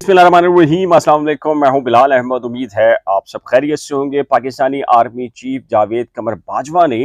बिस्मिल्लाहिर्रहमानिर्रहीम, अस्सलाम वालेकुम। मैं हूं बिलाल अहमद। उम्मीद है आप सब खैरियत से होंगे। पाकिस्तानी आर्मी चीफ जावेद कमर बाजवा ने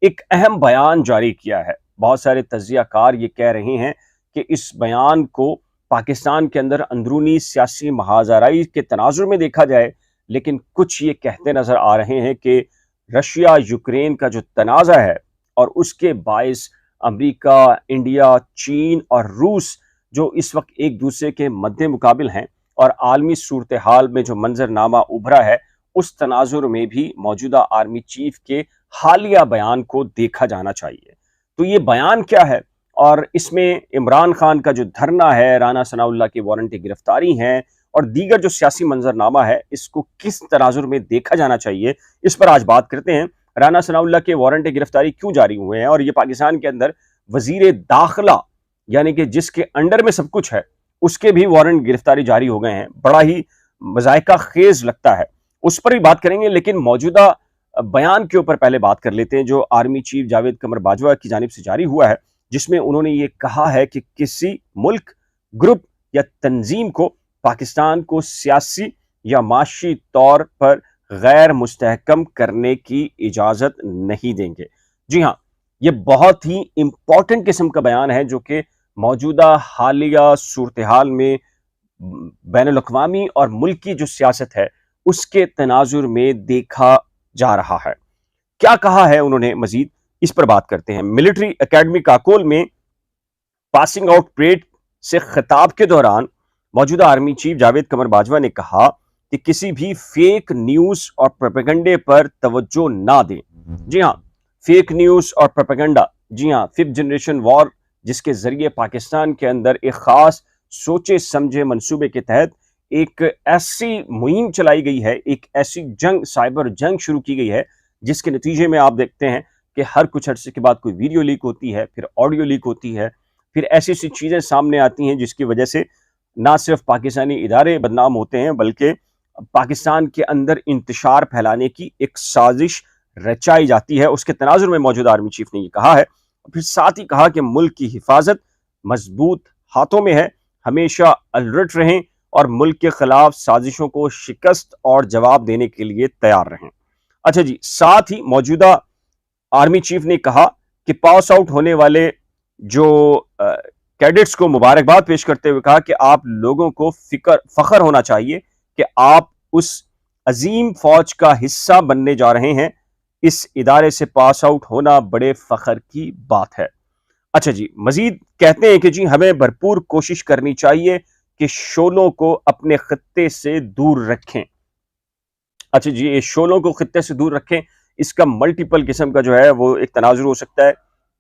एक अहम बयान जारी किया है। बहुत सारे तज्जियाकार ये कह रहे हैं कि इस बयान को पाकिस्तान के अंदर अंदरूनी सियासी महाजराई के तनाजुर में देखा जाए, लेकिन कुछ ये कहते नजर आ रहे हैं कि रशिया यूक्रेन का जो तनाज़ा है और उसके बायस अमेरिका, इंडिया, चीन और रूस जो इस वक्त एक दूसरे के मद्दे मुकाबिल हैं और आलमी सूरत हाल में जो मंजरनामा उभरा है, उस तनाजुर में भी मौजूदा आर्मी चीफ के हालिया बयान को देखा जाना चाहिए। तो ये बयान क्या है और इसमें इमरान खान का जो धरना है, राना सनाउल्लाह की वारंट गिरफ्तारी है और दीगर जो सियासी मंजरनामा है, इसको किस तनाजुर में देखा जाना चाहिए, इस पर आज बात करते हैं। राना सनाउल्लाह के वारंट गिरफ्तारी क्यों जारी हुए हैं और ये पाकिस्तान के अंदर वजीर दाखिला यानी कि जिसके अंडर में सब कुछ है, उसके भी वारंट गिरफ्तारी जारी हो गए हैं। बड़ा ही मज़ायका खेज लगता है, उस पर भी बात करेंगे। लेकिन मौजूदा बयान के ऊपर पहले बात कर लेते हैं जो आर्मी चीफ जावेद कमर बाजवा की जानिब से जारी हुआ है, जिसमें उन्होंने ये कहा है कि किसी मुल्क, ग्रुप या तंजीम को पाकिस्तान को सियासी या माशी तौर पर गैर मुस्तहकम करने की इजाज़त नहीं देंगे। जी हाँ, ये बहुत ही इंपॉर्टेंट किस्म का बयान है जो कि मौजूदा हालिया सूरत हाल में बैनुल-अक़वामी और मुल्की जो सियासत है उसके तनाजुर में देखा जा रहा है। क्या कहा है उन्होंने मजीद, इस पर बात करते हैं। मिलिट्री एकेडमी काकोल में पासिंग आउट परेड से खिताब के दौरान मौजूदा आर्मी चीफ जावेद कमर बाजवा ने कहा कि किसी भी फेक न्यूज और प्रोपेगेंडे पर तवज्जो ना दें। जी हाँ, फेक न्यूज और प्रोपेगेंडा, जी हाँ, फिफ्थ जनरेशन वॉर, जिसके जरिए पाकिस्तान के अंदर एक खास सोचे समझे मंसूबे के तहत एक ऐसी मुहिम चलाई गई है, एक ऐसी जंग, साइबर जंग शुरू की गई है, जिसके नतीजे में आप देखते हैं कि हर कुछ अरसे के बाद कोई वीडियो लीक होती है, फिर ऑडियो लीक होती है, फिर ऐसी ऐसी चीज़ें सामने आती हैं जिसकी वजह से ना सिर्फ पाकिस्तानी इदारे बदनाम होते हैं, बल्कि पाकिस्तान के अंदर इंतशार फैलाने की एक साजिश रचाई जाती है। उसके तनाजुर में मौजूदा आर्मी चीफ ने ये कहा है। फिर साथ ही कहा कि मुल्क की हिफाजत मजबूत हाथों में है, हमेशा अलर्ट रहें और मुल्क के खिलाफ साजिशों को शिकस्त और जवाब देने के लिए तैयार रहें। अच्छा जी, साथ ही मौजूदा आर्मी चीफ ने कहा कि पास आउट होने वाले जो कैडेट्स को मुबारकबाद पेश करते हुए कहा कि आप लोगों को फख्र होना चाहिए कि आप उस अजीम फौज का हिस्सा बनने जा रहे हैं। इस इदारे से पास आउट होना बड़े फख्र की बात है। अच्छा जी, मजीद कहते हैं कि जी हमें भरपूर कोशिश करनी चाहिए कि शोलों को अपने खत्ते से दूर रखें। अच्छा जी, ये शोलों को खत्ते से दूर रखें, इसका मल्टीपल किस्म का जो है वो एक तनाजुर हो सकता है।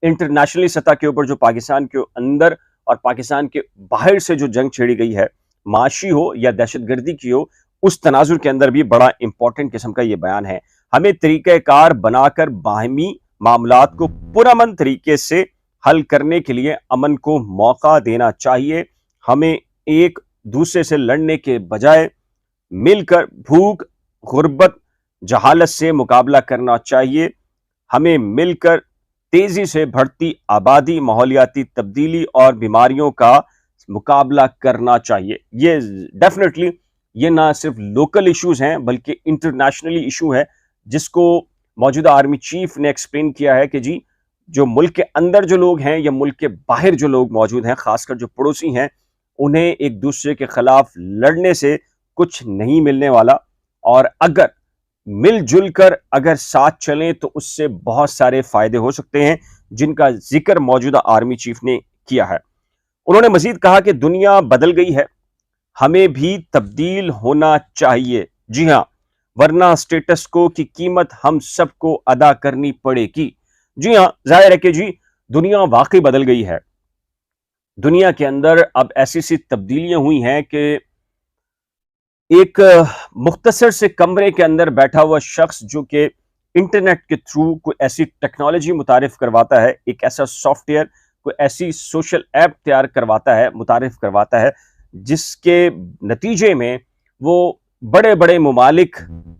इंटरनेशनली सतह के ऊपर जो पाकिस्तान के अंदर और पाकिस्तान के बाहर से जो जंग छेड़ी गई है, माशी हो या दहशतगर्दी की हो, उस तनाजुर के अंदर भी बड़ा इंपॉर्टेंट किस्म का ये बयान है। हमें तरीक़ाकार बनाकर बाहमी मामलात को पुरअमन तरीके से हल करने के लिए अमन को मौका देना चाहिए। हमें एक दूसरे से लड़ने के बजाय मिलकर भूख, गुर्बत, जहालत से मुकाबला करना चाहिए। हमें मिलकर तेजी से बढ़ती आबादी, माहौलियाती तब्दीली और बीमारियों का मुकाबला करना चाहिए। ये डेफिनेटली ये ना सिर्फ लोकल इश्यूज हैं बल्कि इंटरनेशनली इशू है, जिसको मौजूदा आर्मी चीफ ने एक्सप्लेन किया है कि जी जो मुल्क के अंदर जो लोग हैं या मुल्क के बाहर जो लोग मौजूद हैं, खासकर जो पड़ोसी हैं, उन्हें एक दूसरे के खिलाफ लड़ने से कुछ नहीं मिलने वाला और अगर मिलजुल कर अगर साथ चलें तो उससे बहुत सारे फायदे हो सकते हैं, जिनका जिक्र मौजूदा आर्मी चीफ ने किया है। उन्होंने मजीद कहा कि दुनिया बदल गई है, हमें भी तब्दील होना चाहिए। जी हाँ, वरना स्टेटस को की कीमत हम सबको अदा करनी पड़ेगी। जी हाँ, जाहिर है कि जी दुनिया वाकई बदल गई है। दुनिया के अंदर अब ऐसी सी तब्दीलियां हुई हैं कि एक मुख्तसर से कमरे के अंदर बैठा हुआ शख्स जो कि इंटरनेट के थ्रू कोई ऐसी टेक्नोलॉजी मुतारिफ करवाता है, एक ऐसा सॉफ्टवेयर, कोई ऐसी सोशल ऐप तैयार करवाता है, मुतारिफ करवाता है, जिसके नतीजे में वो बड़े बड़े ममालिक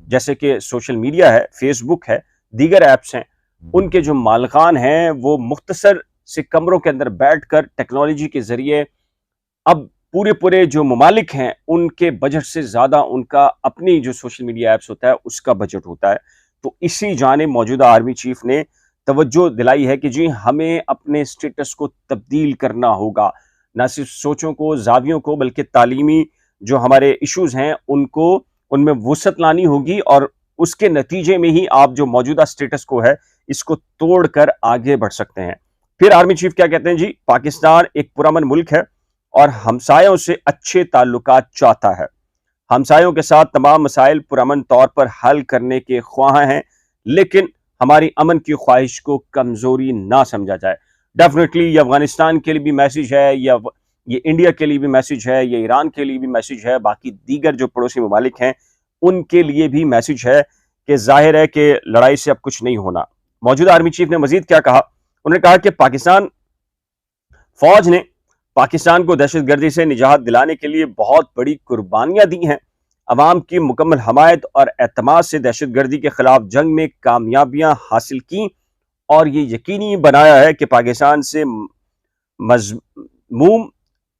जैसे कि सोशल मीडिया है, फेसबुक है, दीगर ऐप्स हैं, उनके जो मालिकान हैं वो मुख्तसर से कमरों के अंदर बैठकर टेक्नोलॉजी के जरिए अब पूरे जो ममालिक हैं उनके बजट से ज़्यादा उनका अपनी जो सोशल मीडिया ऐप्स होता है उसका बजट होता है। तो इसी जानिब मौजूदा आर्मी चीफ ने तवज्जो दिलाई है कि जी हमें अपने स्टेटस को तब्दील करना होगा, ना सिर्फ सोचों को, ज़ावियों को, बल्कि तालीमी जो हमारे इश्यूज़ हैं उनको उनमें वुसअत लानी होगी और उसके नतीजे में ही आप जो मौजूदा स्टेटस को है इसको तोड़कर आगे बढ़ सकते हैं। फिर आर्मी चीफ क्या कहते हैं जी, पाकिस्तान एक पुरअमन मुल्क है और हमसायों से अच्छे ताल्लुकात चाहता है। हमसायों के साथ तमाम मसाइल पुरअमन तौर पर हल करने के ख्वाह हैं, लेकिन हमारी अमन की ख्वाहिश को कमजोरी ना समझा जाए। डेफिनेटली ये अफगानिस्तान के लिए भी मैसेज है, या ये इंडिया के लिए भी मैसेज है, ये ईरान के लिए भी मैसेज है, बाकी दीगर जो पड़ोसी ममालिक हैं उनके लिए भी मैसेज है कि जाहिर है कि लड़ाई से अब कुछ नहीं होना। मौजूदा आर्मी चीफ ने मजीद क्या कहा, उन्होंने कहा कि पाकिस्तान फौज ने पाकिस्तान को दहशतगर्दी से निजात दिलाने के लिए बहुत बड़ी कुर्बानियां दी हैं। अवाम की मुकम्मल हमायत और एतमाद से दहशतगर्दी के खिलाफ जंग में कामयाबियां हासिल की और ये यकीनी बनाया है कि पाकिस्तान से मज़मूम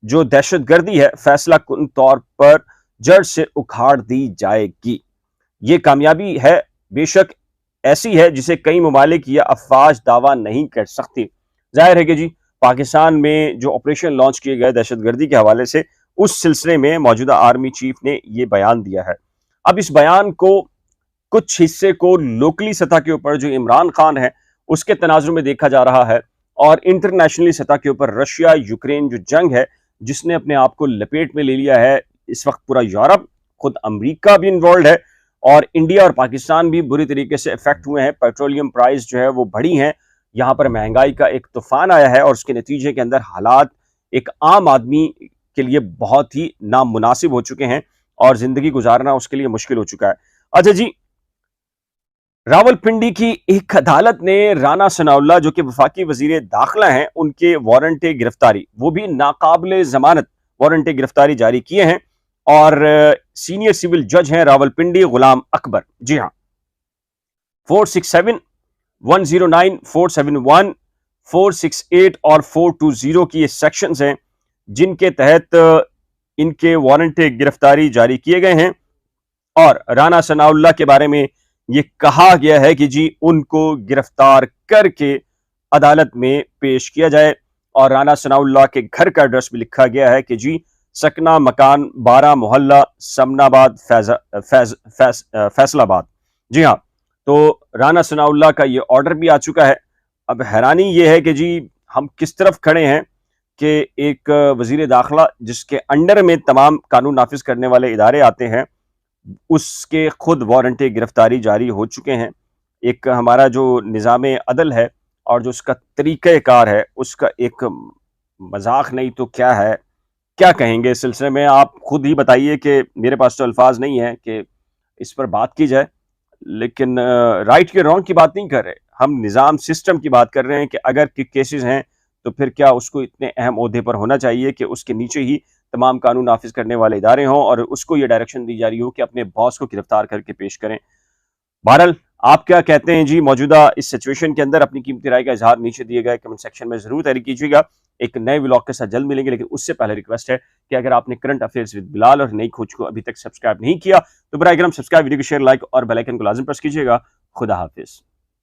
जो दहशतगर्दी है फैसला कुन तौर पर जड़ से उखाड़ दी जाएगी। ये कामयाबी है, बेशक ऐसी है जिसे कई ममालिक या अफवाज दावा नहीं कर सकती। जाहिर है कि जी पाकिस्तान में जो ऑपरेशन लॉन्च किए गए दहशतगर्दी के हवाले से, उस सिलसिले में मौजूदा आर्मी चीफ ने ये बयान दिया है। अब इस बयान को कुछ हिस्से को लोकली सतह के ऊपर जो इमरान खान है उसके तनाजुर में देखा जा रहा है, और इंटरनेशनली सतह के ऊपर रशिया यूक्रेन जो जंग है जिसने अपने आप को लपेट में ले लिया है, इस वक्त पूरा यूरोप, खुद अमेरिका भी इन्वॉल्व है और इंडिया और पाकिस्तान भी बुरी तरीके से इफेक्ट हुए हैं। पेट्रोलियम प्राइस जो है वो बढ़ी हैं, यहाँ पर महंगाई का एक तूफान आया है और उसके नतीजे के अंदर हालात एक आम आदमी के लिए बहुत ही नामुनासिब हो चुके हैं और जिंदगी गुजारना उसके लिए मुश्किल हो चुका है। अच्छा जी, रावलपिंडी की एक अदालत ने राना सनाउल्लाह जो कि वफाकी वजीर दाखिला हैं उनके वारंट गिरफ्तारी, वो भी नाकाबिल जमानत वारंट गिरफ्तारी जारी किए हैं और सीनियर सिविल जज हैं रावलपिंडी गुलाम अकबर। जी हाँ, 467, 109, 471, 468 और 420 की ये सेक्शंस हैं जिनके तहत इनके वारंट गिरफ्तारी जारी किए गए हैं और राना सनाउल्लाह के बारे में ये कहा गया है कि जी उनको गिरफ्तार करके अदालत में पेश किया जाए। और राना सनाउल्लाह के घर का एड्रेस भी लिखा गया है कि जी सकना मकान 12 मोहल्ला समनाबाद फैसलाबाद। जी हाँ, तो राना सनाउल्लाह का ये ऑर्डर भी आ चुका है। अब हैरानी ये है कि जी हम किस तरफ खड़े हैं कि एक वजीर दाखिला जिसके अंडर में तमाम कानून नाफिज करने वाले इदारे आते हैं, उसके खुद वारंट गिरफ्तारी जारी हो चुके हैं। एक हमारा जो निज़ाम अदल है और जो उसका तरीक़ाकार है उसका एक मजाक नहीं तो क्या है, क्या कहेंगे इस सिलसिले में, आप खुद ही बताइए कि मेरे पास तो अल्फाज नहीं है कि इस पर बात की जाए। लेकिन राइट के रॉन्ग की बात नहीं कर रहे, हम निज़ाम सिस्टम की बात कर रहे हैं कि अगर केसेस हैं तो फिर क्या उसको इतने अहम ओहदे पर होना चाहिए कि उसके नीचे ही तमाम कानून नाफिज करने वाले इदारे हों और उसको ये डायरेक्शन दी जा रही हो कि अपने बॉस को गिरफ्तार करके पेश करें। बहरहाल आप क्या कहते हैं जी मौजूदा इस सिचुएशन के अंदर? अपनी कीमती राय का इजहार नीचे दिए गए कमेंट सेक्शन में जरूर तहरीर कीजिएगा। एक नए व्लॉग के साथ जल्द मिलेंगे, लेकिन उससे पहले रिक्वेस्ट है कि अगर आपने करंट अफेयर्स विद बिलाल और नई खोज को अभी तक सब्सक्राइब नहीं किया तो बराए करम सब्सक्राइब, वीडियो को शेयर, लाइक और बेल आइकन को लाजिम प्रेस कीजिएगा। खुदा हाफिज।